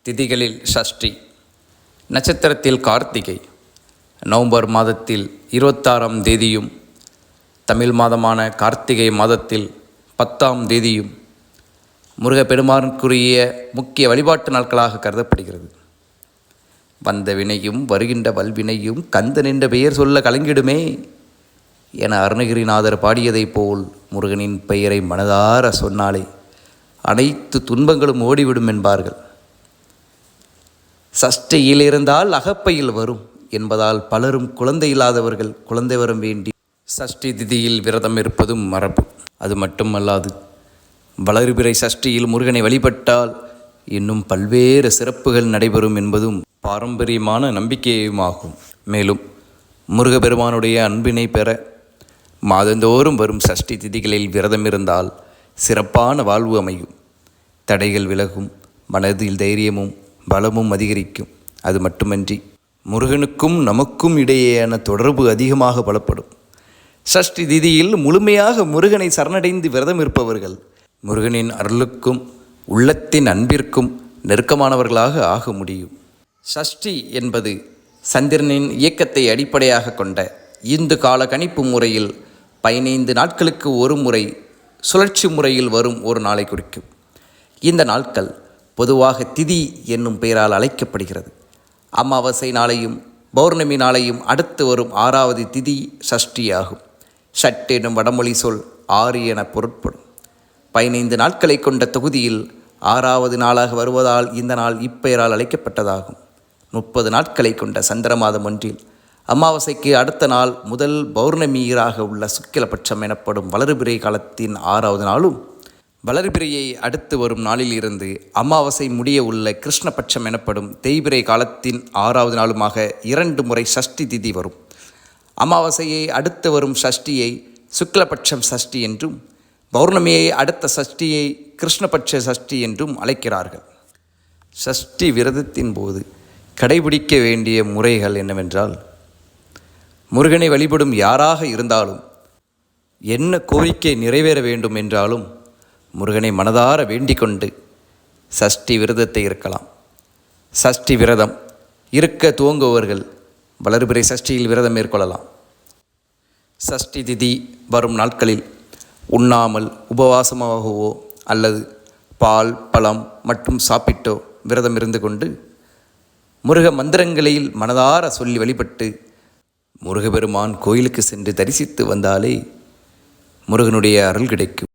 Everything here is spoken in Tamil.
திதிகளில் சஷ்டி, நட்சத்திரத்தில் கார்த்திகை, நவம்பர் மாதத்தில் 26ஆம் தேதியும் தமிழ் மாதமான கார்த்திகை மாதத்தில் 10ஆம் தேதியும் முருகப்பெருமானுக்குரிய முக்கிய வழிபாட்டு நாட்களாக கருதப்படுகிறது. வந்த வினையும் வருகின்ற வல்வினையும் கந்தன் என்ற பெயர் சொல்ல கலங்கிடுமே என அருணகிரிநாதர் பாடியதைப் போல் முருகனின் பெயரை மனதார சொன்னாலே அனைத்து துன்பங்களும் ஓடிவிடும் என்பார்கள். சஷ்டியில் இருந்தால் அகப்பையில் வரும் என்பதால் பலரும் குழந்தை இல்லாதவர்கள் குழந்தை வரம் வேண்டி சஷ்டி திதியில் விரதம் இருப்பதும் மரபு. அது மட்டுமல்லாது வளர்பிறை சஷ்டியில் முருகனை வழிபட்டால் இன்னும் பல்வேறு சிறப்புகள் நடைபெறும் என்பதும் பாரம்பரியமான நம்பிக்கையுமாகும். மேலும் முருகப்பெருமானுடைய அன்பினை பெற மாதந்தோறும் வரும் சஷ்டி திதிகளில் விரதம் இருந்தால் சிறப்பான வாழ்வு அமையும், தடைகள் விலகும், மனதில் தைரியமும் பலமும் அதிகரிக்கும். அது மட்டுமன்றி முருகனுக்கும் நமக்கும் இடையேயான தொடர்பு அதிகமாக பலப்படும். சஷ்டி திதியில் முழுமையாக முருகனை சரணடைந்து விரதம் இருப்பவர்கள் முருகனின் அருளுக்கும் உள்ளத்தின் அன்பிற்கும் நெருக்கமானவர்களாக ஆக முடியும். சஷ்டி என்பது சந்திரனின் இயக்கத்தை அடிப்படையாக கொண்ட இந்து கால கணிப்பு முறையில் 15 நாட்களுக்கு ஒரு முறை சுழற்சி முறையில் வரும் ஒரு நாளை குறிக்கும். இந்த நாட்கள் பொதுவாக திதி என்னும் பெயரால் அழைக்கப்படுகிறது. அமாவாசை நாளையும் பௌர்ணமி நாளையும் அடுத்து வரும் 6வது திதி சஷ்டி ஆகும். ஷட் எனும் வடமொழி சொல் 6 என பொருட்படும். 15 நாட்களை கொண்ட தொகுதியில் 6வது நாளாக வருவதால் இந்த நாள் இப்பெயரால் அழைக்கப்பட்டதாகும். 30 நாட்களை கொண்ட சந்திர மாதம் ஒன்றில் அமாவாசைக்கு அடுத்த நாள் முதல் பௌர்ணமீராக உள்ள சுக்கிலபட்சம் எனப்படும் வளர்பிறை காலத்தின் 6வது நாளும், வளர்பிறையை அடுத்து வரும் நாளில் இருந்து அமாவாசை முடிய உள்ள கிருஷ்ணபட்சம் எனப்படும் தேய்பிறை காலத்தின் 6வது நாளுமாக 2 முறை சஷ்டி திதி வரும். அமாவாசையை அடுத்து வரும் சஷ்டியை சுக்லபட்சம் சஷ்டி என்றும், பௌர்ணமியை அடுத்த சஷ்டியை கிருஷ்ணபட்ச சஷ்டி என்றும் அழைக்கிறார்கள். சஷ்டி விரதத்தின் போது கடைபிடிக்க வேண்டிய முறைகள் என்னவென்றால், முருகனை வழிபடும் யாராக இருந்தாலும் என்ன கோரிக்கை நிறைவேற வேண்டும் என்றாலும் முருகனை மனதார வேண்டிக் கொண்டு சஷ்டி விரதத்தை இருக்கலாம். சஷ்டி விரதம் இருக்க துவங்குபவர்கள் வளர்பிறை சஷ்டியில் விரதம் மேற்கொள்ளலாம். சஷ்டி திதி வரும் நாட்களில் உண்ணாமல் உபவாசமாகவோ அல்லது பால் பழம் மட்டும் சாப்பிட்டோ விரதம் இருந்து கொண்டு முருக மந்திரங்களில் மனதார சொல்லி வழிபட்டு முருகப்பெருமான் கோயிலுக்கு சென்று தரிசித்து வந்தாலே முருகனுடைய அருள் கிடைக்கும்.